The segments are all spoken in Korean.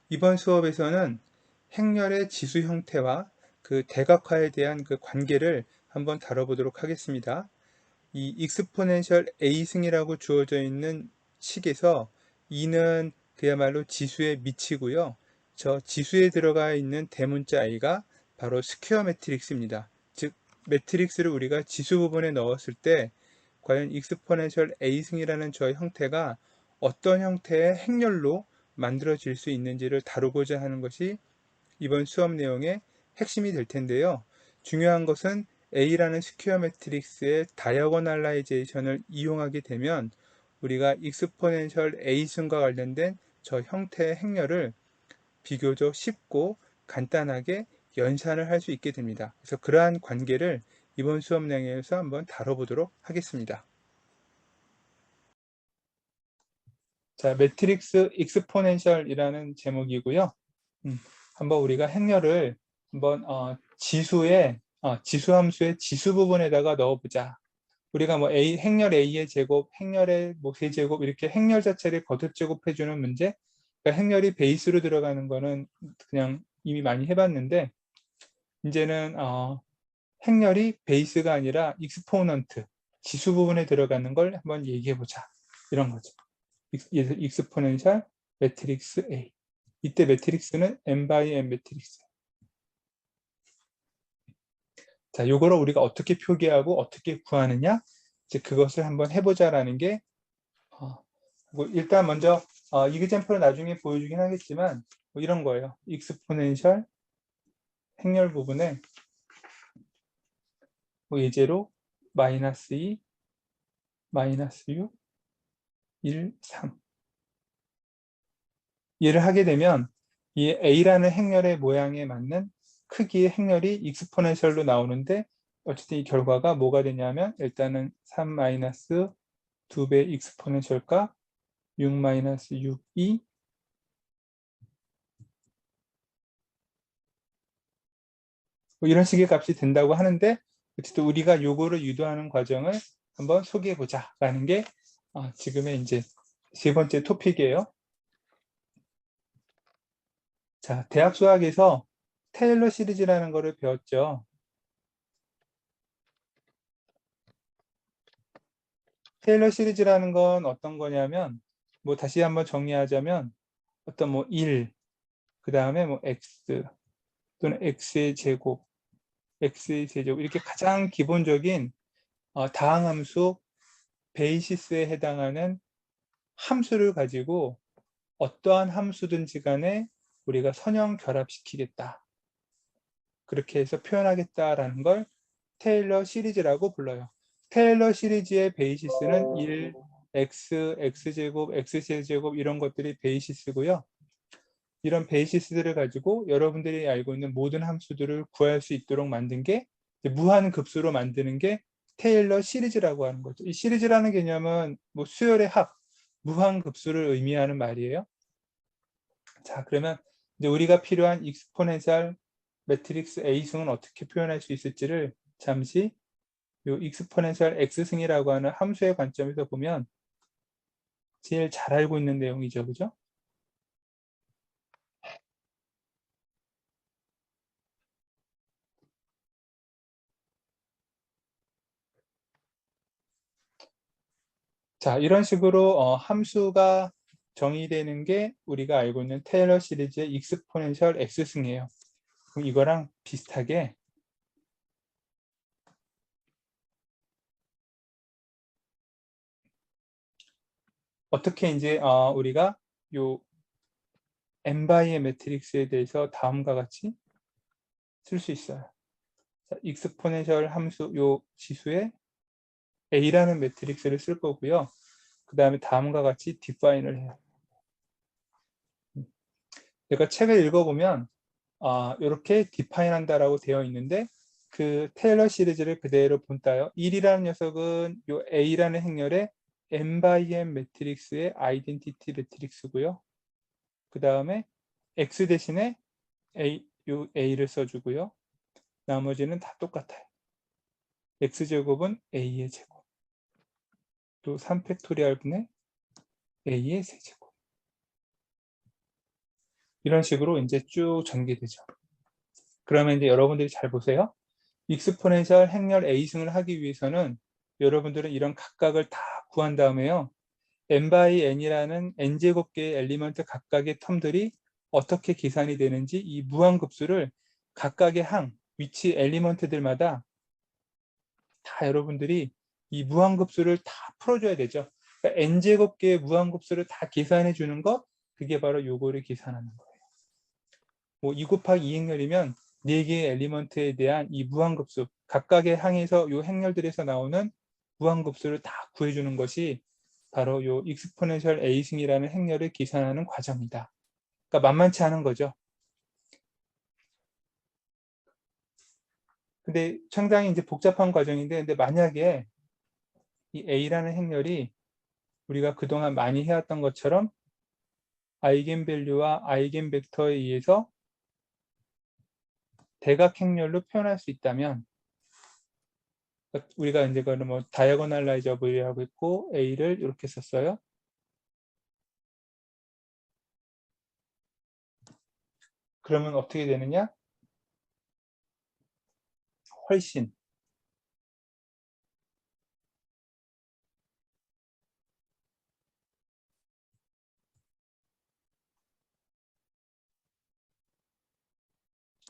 이번 수업에서는 행렬의 지수 형태와 그 대각화에 대한 그 관계를 한번 다뤄보도록 하겠습니다. 이 익스포넨셜 A승이라고 주어져 있는 식에서 E는 그야말로 지수의 미치고요. 저 지수에 들어가 있는 대문자 A가 바로 스퀘어 매트릭스입니다. 즉 매트릭스를 우리가 지수 부분에 넣었을 때 과연 익스포넨셜 A승이라는 저 형태가 어떤 형태의 행렬로 만들어질 수 있는지를 다루고자 하는 것이 이번 수업 내용의 핵심이 될 텐데요. 중요한 것은 A라는 스퀘어 매트릭스의 다이어고널라이제이션을 이용하게 되면 우리가 익스포넨셜 A승과 관련된 저 형태의 행렬을 비교적 쉽고 간단하게 연산을 할 수 있게 됩니다. 그래서 그러한 관계를 이번 수업 내용에서 한번 다뤄보도록 하겠습니다. 자, 매트릭스 익스포넨셜이라는 제목이고요. 한번 우리가 행렬을 한번 지수 함수의 지수 부분에다가 넣어보자. 우리가 뭐 행렬 A의 제곱, 행렬의 뭐 세제곱 이렇게 행렬 자체를 거듭 제곱해주는 문제. 그러니까 행렬이 베이스로 들어가는 거는 그냥 이미 많이 해봤는데 이제는 행렬이 베이스가 아니라 익스포넌트, 지수 부분에 들어가는 걸 한번 얘기해보자. 이런 거죠. 익스포넨셜 매트릭스 A. 이때 매트릭스는 n by n 매트릭스. 자, 요거를 우리가 어떻게 표기하고 어떻게 구하느냐? 이제 그것을 한번 해보자라는 게 일단 먼저 이그젬플을 나중에 보여주긴 하겠지만 뭐 이런 거예요. 익스포넨셜 행렬 부분에 뭐 예제로 마이너스 2, 마이너스 6, 1, 3 얘를 하게 되면 이 A라는 행렬의 모양에 맞는 크기의 행렬이 익스포넨셜로 나오는데 어쨌든 이 결과가 뭐가 되냐면 일단은 3 마이너스 2배 익스포넨셜 값 6 마이너스 6, 2 뭐 이런 식의 값이 된다고 하는데 어쨌든 우리가 요거를 유도하는 과정을 한번 소개해 보자 라는 게 지금의 이제 세 번째 토픽이에요. 자, 대학 수학에서 테일러 시리즈라는 거를 배웠죠. 테일러 시리즈라는 건 어떤 거냐면 뭐 다시 한번 정리하자면 어떤 뭐 1, 그 다음에 뭐 x 또는 x의 제곱, x의 세제곱 이렇게 가장 기본적인 다항함수 베이시스에 해당하는 함수를 가지고 어떠한 함수든지 간에 우리가 선형 결합시키겠다. 그렇게 해서 표현하겠다라는 걸 테일러 시리즈라고 불러요. 테일러 시리즈의 베이시스는 1, x, x제곱, x세제곱 이런 것들이 베이시스고요. 이런 베이시스들을 가지고 여러분들이 알고 있는 모든 함수들을 구할 수 있도록 만든 게 무한 급수로 만드는 게 테일러 시리즈라고 하는 거죠. 이 시리즈라는 개념은 뭐 수열의 합, 무한 급수를 의미하는 말이에요. 자, 그러면 이제 우리가 필요한 익스포넨셜 매트릭스 A승은 어떻게 표현할 수 있을지를 잠시 요 익스포넨셜 X승이라고 하는 함수의 관점에서 보면 제일 잘 알고 있는 내용이죠. 그죠? 자, 이런 식으로 함수가 정의되는 게 우리가 알고 있는 테일러 시리즈의 익스포넨셜 X승이에요. 그럼 이거랑 비슷하게 어떻게 이제 우리가 요 n 바이의 매트릭스에 대해서 다음과 같이 쓸 수 있어요. 자, 익스포넨셜 함수 요 지수에 A라는 매트릭스를 쓸 거고요. 그 다음에 다음과 같이 디파인을 해요. 제가 책을 읽어보면 이렇게 디파인 한다라고 되어 있는데 그 테일러 시리즈를 그대로 본따요. 1이라는 녀석은 요 A라는 행렬의 n by n 매트릭스의 아이덴티티 매트릭스고요. 그 다음에 X 대신에 요 A를 써주고요. 나머지는 다 똑같아요. X제곱은 A의 제곱. 또 3팩토리얼 분의 A의 세제곱. 이런 식으로 이제 쭉 전개되죠. 그러면 이제 여러분들이 잘 보세요. 익스포넨셜 행렬 A승을 하기 위해서는 여러분들은 이런 각각을 다 구한 다음에요. n by n이라는 n제곱계의 엘리먼트 각각의 텀들이 어떻게 계산이 되는지 이 무한급수를 각각의 항, 위치 엘리먼트들마다 다 여러분들이 이 무한급수를 다 풀어줘야 되죠. 그러니까 n제곱계의 무한급수를 다 계산해 주는 것, 그게 바로 요거를 계산하는 거예요. 뭐 2 곱하기 2 행렬이면 4개의 엘리먼트에 대한 이 무한급수, 각각의 항에서 요 행렬들에서 나오는 무한급수를 다 구해주는 것이 바로 요 익스포넨셜 A승이라는 행렬을 계산하는 과정이다. 그러니까 만만치 않은 거죠. 근데 상당히 이제 복잡한 과정인데, 근데 만약에 이 A라는 행렬이 우리가 그동안 많이 해왔던 것처럼 아이겐밸류와 아이겐벡터에 의해서 대각 행렬로 표현할 수 있다면, 우리가 이제 그걸 뭐 다이아고널라이저블이라고 했고 A를 이렇게 썼어요. 그러면 어떻게 되느냐? 훨씬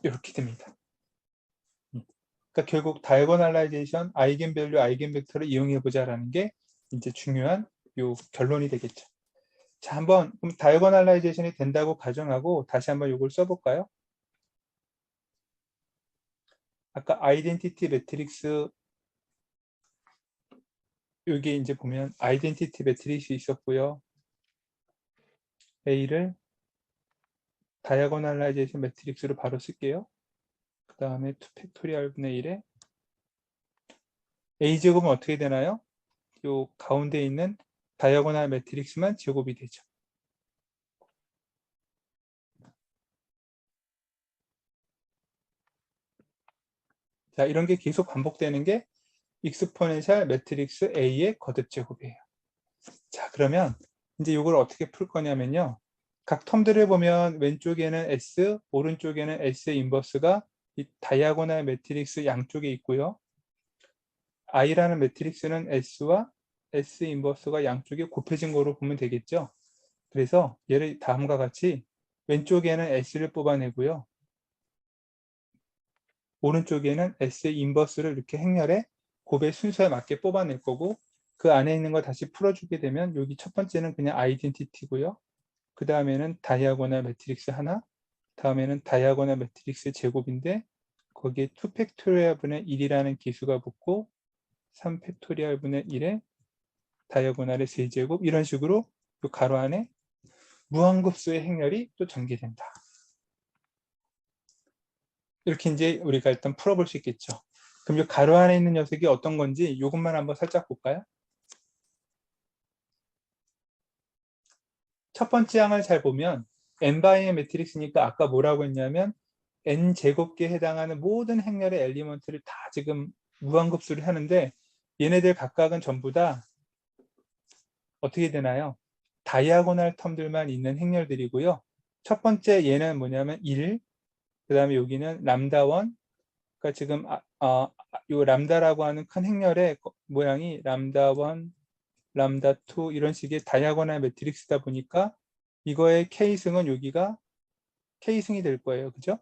이렇게 됩니다. 그러니까 결국 다이아고널라이제이션, 아이겐밸류, 아이겐벡터를 이용해 보자라는 게 이제 중요한 요 결론이 되겠죠. 자, 한번 그럼 다이아고널라이제이션이 된다고 가정하고 다시 한번 요걸 써볼까요? 아까 아이덴티티 매트릭스, 여기 이제 보면 아이덴티티 매트릭스 있었고요. A를 다이아고널라이제이션 매트릭스로 바로 쓸게요. 그 다음에 2 팩토리얼 분의 1에 A제곱은 어떻게 되나요? 요 가운데 있는 다이아고널 매트릭스만 제곱이 되죠. 자, 이런 게 계속 반복되는 게 익스포넨셜 매트릭스 A의 거듭 제곱이에요. 자, 그러면 이제 이걸 어떻게 풀 거냐면요. 각 텀들을 보면 왼쪽에는 S, 오른쪽에는 S의 인버스가 이 다이아고널 매트릭스 양쪽에 있고요. I라는 매트릭스는 S와 S 인버스가 양쪽에 곱해진 거로 보면 되겠죠. 그래서 얘를 다음과 같이 왼쪽에는 S를 뽑아내고요. 오른쪽에는 S의 인버스를 이렇게 행렬에 곱의 순서에 맞게 뽑아낼 거고, 그 안에 있는 거 다시 풀어주게 되면 여기 첫 번째는 그냥 아이덴티티고요. 그 다음에는 다이아고널 매트릭스 하나, 다음에는 다이아고널 매트릭스 제곱인데 거기에 2 팩토리얼 분의 1이라는 기수가 붙고 3 팩토리얼 분의 1에 다이아고널의 세제곱, 이런 식으로 그 가로 안에 무한급수의 행렬이 또 전개된다. 이렇게 이제 우리가 일단 풀어볼 수 있겠죠. 그럼 이 가로 안에 있는 녀석이 어떤 건지 이것만 한번 살짝 볼까요? 첫 번째 항을 잘 보면 n 바이의 매트릭스니까 아까 뭐라고 했냐면 n 제곱계에 해당하는 모든 행렬의 엘리먼트를 다 지금 무한급수를 하는데, 얘네들 각각은 전부 다 어떻게 되나요? 다이아고널 텀들만 있는 행렬들이고요. 첫 번째 얘는 뭐냐면 1, 그 다음에 여기는 람다1, 그러니까 지금 요 람다라고 하는 큰 행렬의 모양이 람다1, 람다2 이런 식의 다이아고널 매트릭스다 보니까 이거의 K승은 여기가 K승이 될 거예요. 그죠?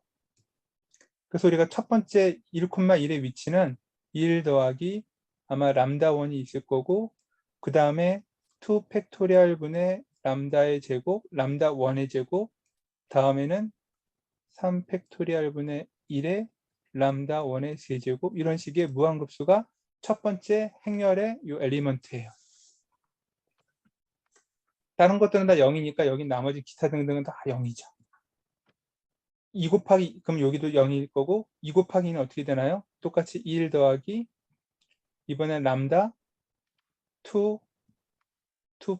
그래서 우리가 첫 번째 1,1의 위치는 1 더하기 아마 람다1이 있을 거고, 그 다음에 2 팩토리얼 분의 람다의 제곱, 람다1의 제곱, 다음에는 3 팩토리얼 분의 1의 람다1의 세제곱, 이런 식의 무한급수가 첫 번째 행렬의 이 엘리먼트예요. 다른 것들은 다 0이니까 여기 나머지 기타 등등은 다 0이죠. 2 곱하기, 그럼 여기도 0일 거고, 2 곱하기는 어떻게 되나요? 똑같이 1 더하기 이번엔 람다 2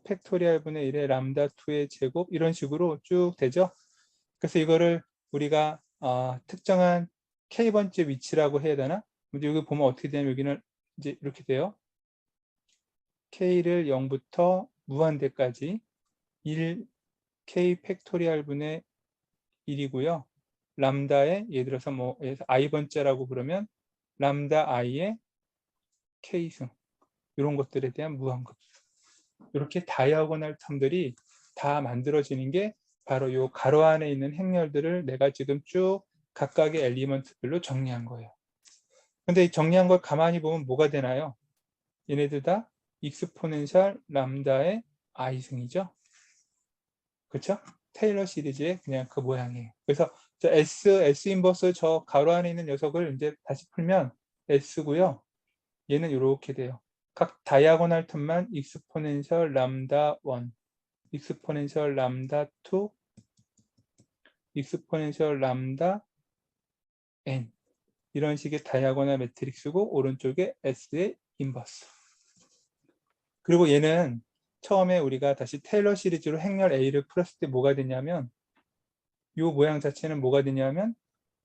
팩토리얼 분의 1의 람다 2의 제곱, 이런 식으로 쭉 되죠. 그래서 이거를 우리가 특정한 k번째 위치라고 해야 되나? 근데 여기 보면 어떻게 되냐면 여기는 이제 이렇게 돼요. k를 0부터 무한대까지 1 k 팩토리얼 분의 1이고요. 람다의 예를 들어서 뭐 i번째라고 부르면 람다 i의 k승, 이런 것들에 대한 무한급. 이렇게 다이아고널 텀들이 다 만들어지는 게 바로 이 가로 안에 있는 행렬들을 내가 지금 쭉 각각의 엘리먼트별로 정리한 거예요. 근데 이 정리한 걸 가만히 보면 뭐가 되나요? 얘네들 다 익스포넨셜 람다의 i승이죠. 그렇죠? 테일러 시리즈의 그냥 그 모양이에요. 그래서 저 S 인버스 저 가로 안에 있는 녀석을 이제 다시 풀면 S고요. 얘는 이렇게 돼요. 각 다이아고널 텀만 익스포넨셜 람다 1, 익스포넨셜 람다 2, 익스포넨셜 람다 n, 이런 식의 다이아고널 매트릭스고 오른쪽에 S의 인버스. 그리고 얘는 처음에 우리가 다시 테일러 시리즈로 행렬 A를 풀었을 때 뭐가 되냐면 이 모양 자체는 뭐가 되냐면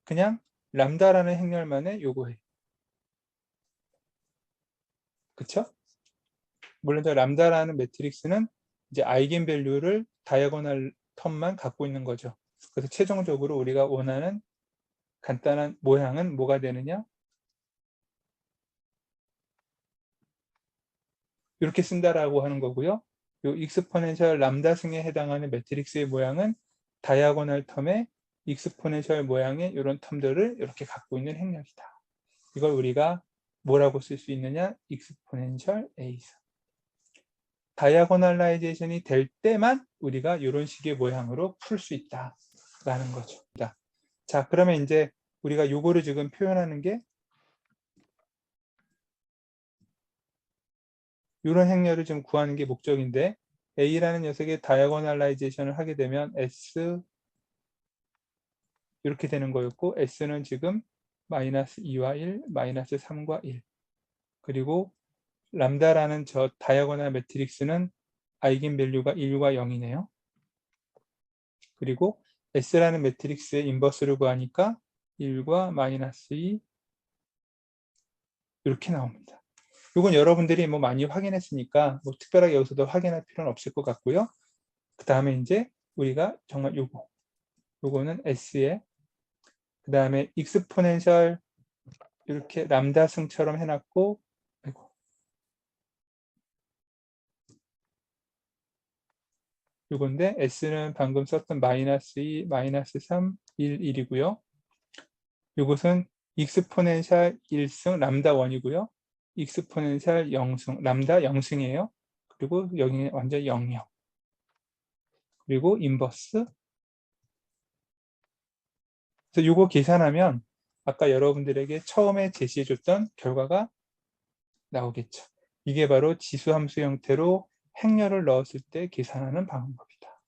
그냥 람다라는 행렬만의 요거예요. 그쵸? 물론 저 람다라는 매트릭스는 이제 아이겐 밸류를 다이아고널 텀만 갖고 있는 거죠. 그래서 최종적으로 우리가 원하는 간단한 모양은 뭐가 되느냐? 이렇게 쓴다라고 하는 거고요. 이 익스포넨셜 람다 승에 해당하는 매트릭스의 모양은 다이아고널 텀의 익스포넨셜 모양의 이런 텀들을 이렇게 갖고 있는 행렬이다. 이걸 우리가 뭐라고 쓸 수 있느냐? 익스포넨셜 A승. 다이아고널라이제이션이 될 때만 우리가 이런 식의 모양으로 풀 수 있다라는 거죠. 자, 그러면 이제 우리가 요거를 지금 표현하는 게 이런 행렬을 좀 구하는 게 목적인데 A라는 녀석의 다이아고널라이제이션을 하게 되면 S 이렇게 되는 거였고 S는 지금 마이너스 2와 1, 마이너스 3과 1, 그리고 람다라는 저 다이아고널 매트릭스는 아이겐 밸류가 1과 0이네요. 그리고 S라는 매트릭스의 인버스를 구하니까 1과 마이너스 2 이렇게 나옵니다. 이건 여러분들이 뭐 많이 확인했으니까 뭐 특별하게 여기서도 확인할 필요는 없을 것 같고요. 그 다음에 이제 우리가 정말 요거는 S에 그 다음에 익스포넨셜 이렇게 람다 승처럼 해놨고, 아이고, 요건데 S는 방금 썼던 마이너스 2, 마이너스 3, 1, 1이고요. 요것은 익스포넨셜 1승 람다 1이고요. 익스포넨셜 0승 람다 0승이에요. 그리고 여기는 완전 0이요. 그리고 인버스. 그래서 요거 계산하면 아까 여러분들에게 처음에 제시해줬던 결과가 나오겠죠. 이게 바로 지수함수 형태로 행렬을 넣었을 때 계산하는 방법이다.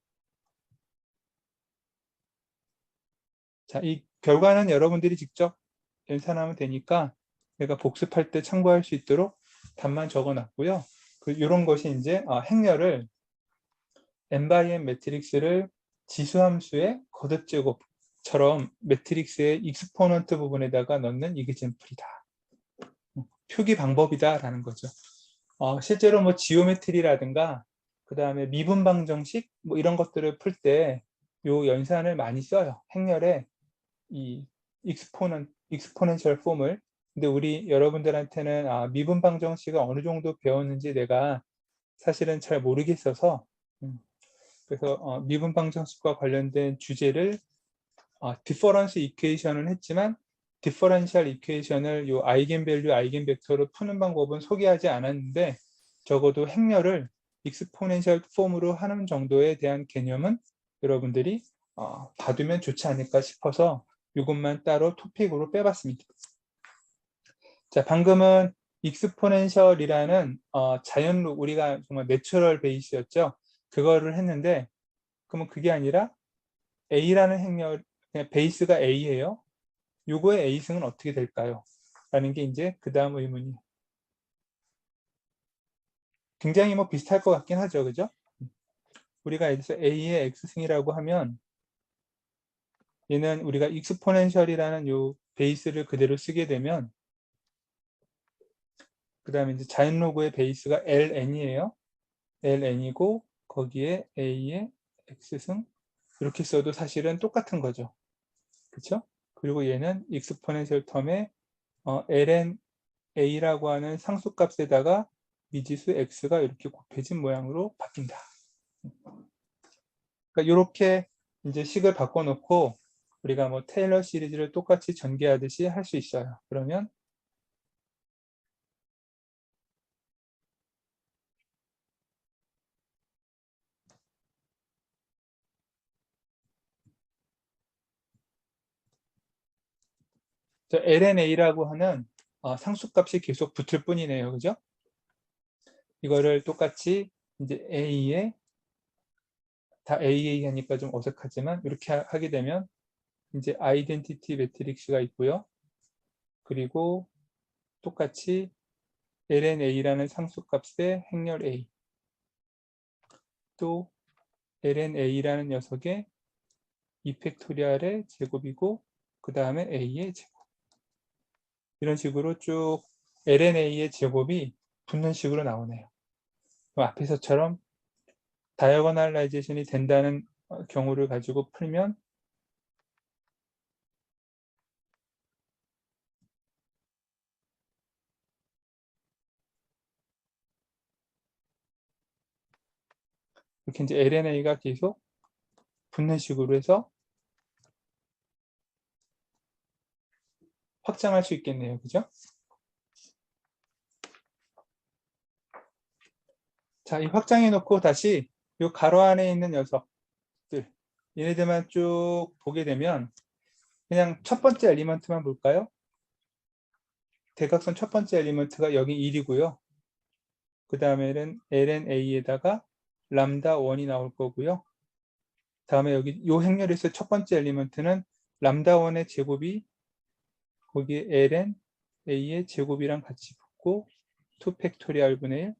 자, 이 결과는 여러분들이 직접 연산하면 되니까 내가 복습할 때 참고할 수 있도록 답만 적어놨고요. 이런 것이 이제 행렬을 n×n 매트릭스를 지수함수의 거듭제곱처럼 매트릭스의 익스포넌트 부분에다가 넣는 이그젠플이다. 표기 방법이다라는 거죠. 실제로 뭐 지오메트리라든가 그 다음에 미분방정식 뭐 이런 것들을 풀 때 요 연산을 많이 써요. 행렬에 이 익스포넨셜 폼을. 근데 우리 여러분들한테는 미분방정식을 어느 정도 배웠는지 내가 사실은 잘 모르겠어서 그래서 미분방정식과 관련된 주제를 디퍼런스 이퀘이션은 했지만 디퍼런셜 이퀘이션을 요 아이겐밸류, 아이겐벡터로 푸는 방법은 소개하지 않았는데 적어도 행렬을 익스포넨셜 폼으로 하는 정도에 대한 개념은 여러분들이 봐두면 좋지 않을까 싶어서 이것만 따로 토픽으로 빼봤습니다. 자, 방금은 익스포넨셜이라는 자연로 우리가 정말 내추럴 베이스였죠. 그거를 했는데 그러면 그게 아니라 A라는 행렬, 그냥 베이스가 A예요. 요거의 A승은 어떻게 될까요? 라는 게 이제 그 다음 의문이에요. 굉장히 뭐 비슷할 것 같긴 하죠. 그죠? 우리가 여기서 A의 X승이라고 하면 얘는 우리가 익스포넨셜이라는 요 베이스를 그대로 쓰게 되면 그 다음에 이제 자연로그의 베이스가 ln이에요. ln이고 거기에 A의 X승 이렇게 써도 사실은 똑같은 거죠. 그렇죠? 그리고 얘는 익스포넨셜 텀에 ln a라고 하는 상수값에다가 미지수 x가 이렇게 곱해진 모양으로 바뀐다. 그러니까 이렇게 이제 식을 바꿔놓고 우리가 뭐 테일러 시리즈를 똑같이 전개하듯이 할 수 있어요. 그러면 저 LNA라고 하는 상수값이 계속 붙을 뿐이네요. 그죠? 이거를 똑같이 이제 A에 다 AA 하니까 좀 어색하지만 이렇게 하게 되면 이제 아이덴티티 매트릭스가 있고요. 그리고 똑같이 LNA라는 상수값의 행렬 A, 또 LNA라는 녀석의 2팩토리얼의 제곱이고 그 다음에 A의 제곱. 이런 식으로 쭉 LNA의 제곱이 붙는 식으로 나오네요. 앞에서처럼 다이어고널라이제이션이 된다는 경우를 가지고 풀면 이렇게 이제 LNA가 계속 붙는 식으로 해서 확장할 수 있겠네요. 그죠? 자, 이 확장해 놓고 다시 이 가로 안에 있는 녀석들 얘네들만 쭉 보게 되면 그냥 첫 번째 엘리먼트만 볼까요? 대각선 첫 번째 엘리먼트가 여기 1이고요. 그 다음에는 LNA에다가 람다 1이 나올 거고요. 다음에 여기 요 행렬에서 첫 번째 엘리먼트는 람다 1의 제곱이 거기에 LNA의 제곱이랑 같이 붙고 2 팩토리얼 분의 1.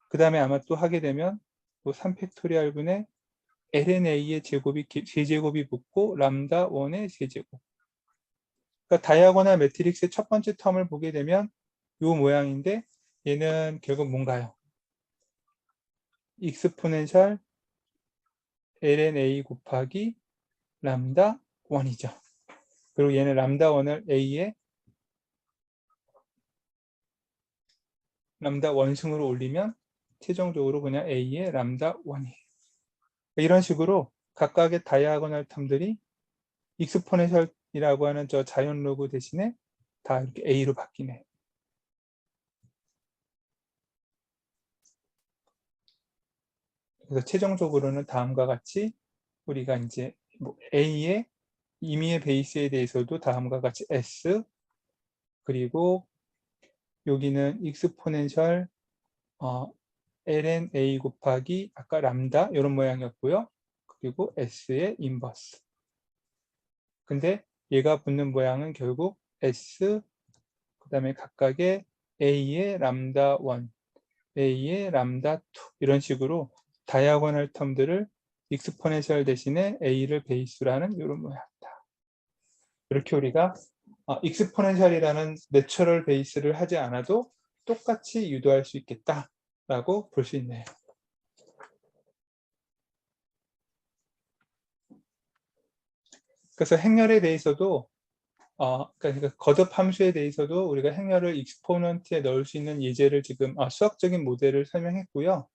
그 다음에 아마 또 하게 되면 또 3 팩토리얼 분의 LNA의 제곱이 세제곱이 붙고 람다 1의 세제곱. 그러니까 다이아고널 매트릭스의 첫 번째 텀을 보게 되면 이 모양인데 얘는 결국 뭔가요? 익스포넨셜 LNA 곱하기 람다 1이죠. 그리고 얘는 람다 1을 A에 람다 원승으로 올리면 최종적으로 그냥 A의 람다 1이에요. 이런 식으로 각각의 다이아고널 텀들이 익스포넨셜이라고 하는 저 자연 로그 대신에 다 이렇게 A로 바뀌네. 그래서 최종적으로는 다음과 같이 우리가 이제 뭐 A의 임의의 베이스에 대해서도 다음과 같이 S, 그리고 여기는 익스포넨셜 ln a 곱하기 아까 람다 이런 모양이었고요. 그리고 S의 인버스. 근데 얘가 붙는 모양은 결국 S, 그 다음에 각각의 A의 람다 1, A의 람다 2 이런 식으로 다이아고널 텀들을 익스포넨셜 대신에 A를 베이스로 하는 이런 모양이다. 이렇게 우리가 익스포넨셜이라는 내추럴 베이스를 하지 않아도 똑같이 유도할 수 있겠다라고 볼 수 있네요. 그래서 행렬에 대해서도 그러니까 거듭 함수에 대해서도 우리가 행렬을 익스포넌트에 넣을 수 있는 예제를 지금 수학적인 모델을 설명했고요.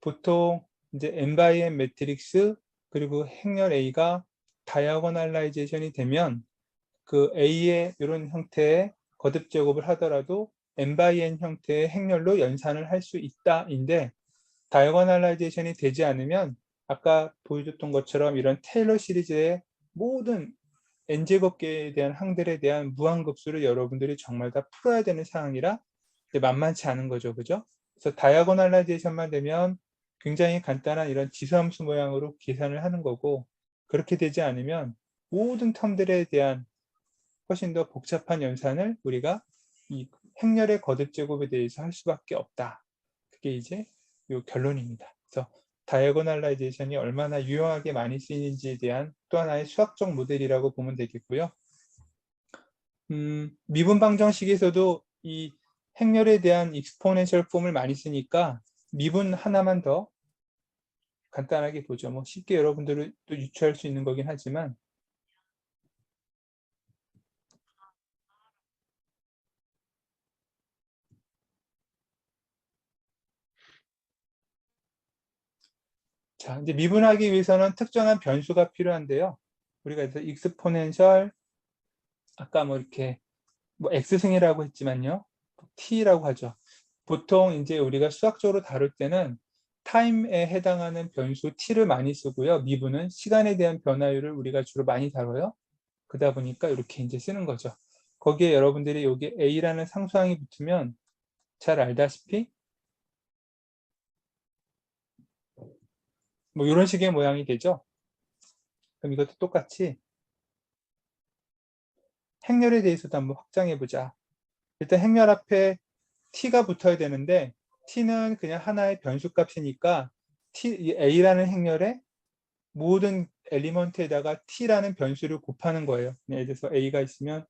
보통 이제 n×n 매트릭스 그리고 행렬 A가 다이아고널라이제이션이 되면 그 A의 이런 형태의 거듭 제곱을 하더라도 n×n 형태의 행렬로 연산을 할 수 있다인데 다이아고널라이제이션이 되지 않으면 아까 보여줬던 것처럼 이런 테일러 시리즈의 모든 n제곱계에 대한 항들에 대한 무한급수를 여러분들이 정말 다 풀어야 되는 상황이라 만만치 않은 거죠. 그죠? 그래서 다이아고널라이제이션만 되면 굉장히 간단한 이런 지수함수 모양으로 계산을 하는 거고 그렇게 되지 않으면 모든 텀들에 대한 훨씬 더 복잡한 연산을 우리가 이 행렬의 거듭 제곱에 대해서 할 수밖에 없다. 그게 이제 이 결론입니다. 그래서 다이아고널라이제이션이 얼마나 유용하게 많이 쓰이는지에 대한 또 하나의 수학적 모델이라고 보면 되겠고요. 미분 방정식에서도 이 행렬에 대한 익스포넨셜 폼을 많이 쓰니까 미분 하나만 더 간단하게 보죠. 뭐 쉽게 여러분들은 또 유추할 수 있는 거긴 하지만 자, 이제 미분하기 위해서는 특정한 변수가 필요한데요. 우리가 그래서 익스포넨셜 아까 뭐 이렇게 뭐 x승이라고 했지만요. t라고 하죠. 보통 이제 우리가 수학적으로 다룰 때는 타임에 해당하는 변수 t를 많이 쓰고요. 미분은 시간에 대한 변화율을 우리가 주로 많이 다뤄요. 그러다 보니까 이렇게 이제 쓰는 거죠. 거기에 여러분들이 여기 a라는 상수항이 붙으면 잘 알다시피 뭐 이런 식의 모양이 되죠. 그럼 이것도 똑같이 행렬에 대해서도 한번 확장해 보자. 일단 행렬 앞에 t가 붙어야 되는데 t는 그냥 하나의 변수값이니까 a라는 행렬에 모든 엘리먼트에다가 t라는 변수를 곱하는 거예요. 예를 들어서 a가 있으면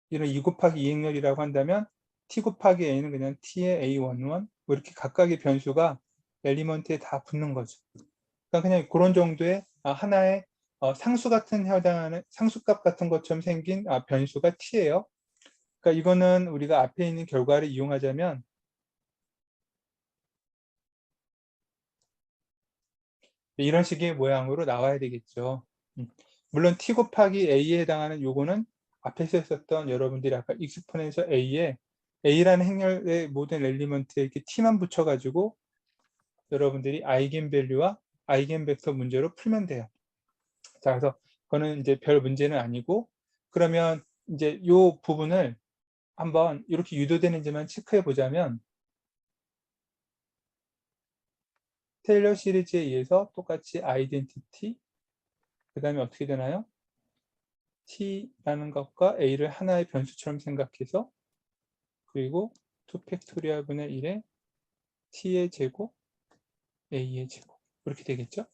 이런 2 곱하기 2 행렬이라고 한다면 t 곱하기 a는 그냥 t의 a11 뭐 이렇게 각각의 변수가 엘리먼트에 다 붙는 거죠. 그러니까 그냥 그런 정도의 하나의 상수 같은 해당하는 상수값 같은 것처럼 생긴 변수가 t예요. 그러니까 이거는 우리가 앞에 있는 결과를 이용하자면 이런 식의 모양으로 나와야 되겠죠. 물론 t 곱하기 a에 해당하는 요거는 앞에서 했었던 여러분들이 아까 익스포넨셜 a에 a라는 행렬의 모든 엘리먼트에 이렇게 t만 붙여가지고 여러분들이 아이겐밸류와 아이겐벡터 문제로 풀면 돼요. 자, 그래서 그거는 이제 별 문제는 아니고 그러면 이제 요 부분을 한번 이렇게 유도되는지만 체크해 보자면 테일러 시리즈에 의해서 똑같이 아이덴티티 그 다음에 어떻게 되나요? t라는 것과 a를 하나의 변수처럼 생각해서 그리고 2 팩토리얼 분의 1에 t의 제곱 a의 제곱 이렇게 되겠죠?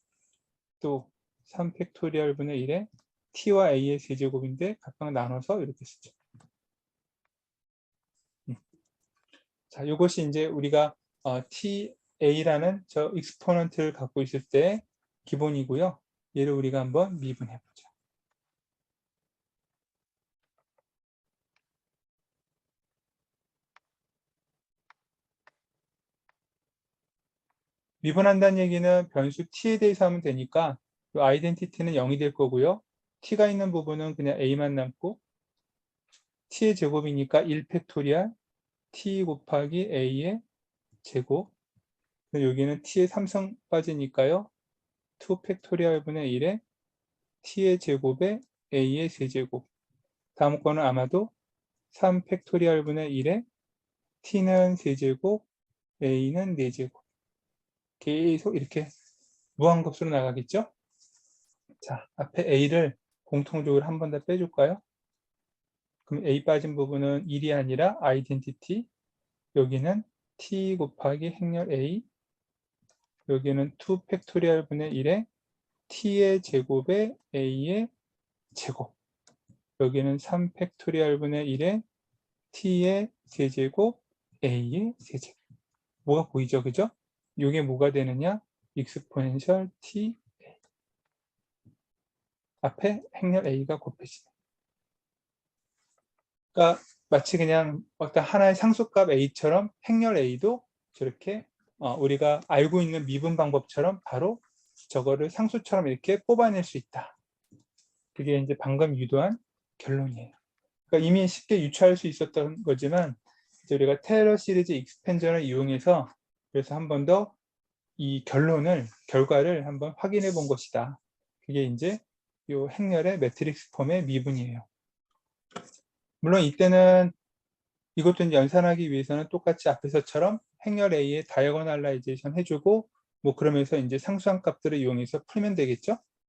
또 3 팩토리얼 분의 1에 t와 a의 세제곱인데 각각 나눠서 이렇게 쓰죠. 자, 이것이 이제 우리가 ta라는 저 익스포넌트를 갖고 있을 때 기본이고요. 얘를 우리가 한번 미분해 보죠. 미분한다는 얘기는 변수 t에 대해서 하면 되니까 이 아이덴티티는 0이 될 거고요. t가 있는 부분은 그냥 a만 남고 t의 제곱이니까 1 팩토리얼 t 곱하기 a의 제곱 여기는 t의 3성 빠지니까요. 2 팩토리얼 분의 1에 t의 제곱에 a의 세제곱 다음 거는 아마도 3 팩토리얼 분의 1에 t는 세제곱 a는 4제곱 계속 이렇게 무한급수로 나가겠죠? 자, 앞에 a를 공통적으로 한 번 더 빼줄까요? 그럼 a 빠진 부분은 1이 아니라 아이덴티티 여기는 t 곱하기 행렬 a 여기는 2 팩토리얼 분의 1에 t의 제곱에 a의 제곱 여기는 3 팩토리얼 분의 1에 t의 세제곱 a의 세제곱 뭐가 보이죠? 그죠? 이게 뭐가 되느냐? 익스포넨셜 t 앞에 행렬 a가 곱해지네. 그러니까 마치 그냥 어떤 하나의 상수값 a처럼 행렬 a도 저렇게 우리가 알고 있는 미분 방법처럼 바로 저거를 상수처럼 이렇게 뽑아낼 수 있다. 그게 이제 방금 유도한 결론이에요. 그러니까 이미 쉽게 유추할 수 있었던 거지만 이제 우리가 테일러 시리즈 익스펜전을 이용해서 그래서 한 번 더 이 결과를 한번 확인해 본 것이다. 그게 이제 이 행렬의 매트릭스 폼의 미분이에요. 물론 이때는 이것도 이제 연산하기 위해서는 똑같이 앞에서처럼 행렬 A의 다이어고널라이제이션 해주고 뭐 그러면서 이제 상수항 값들을 이용해서 풀면 되겠죠.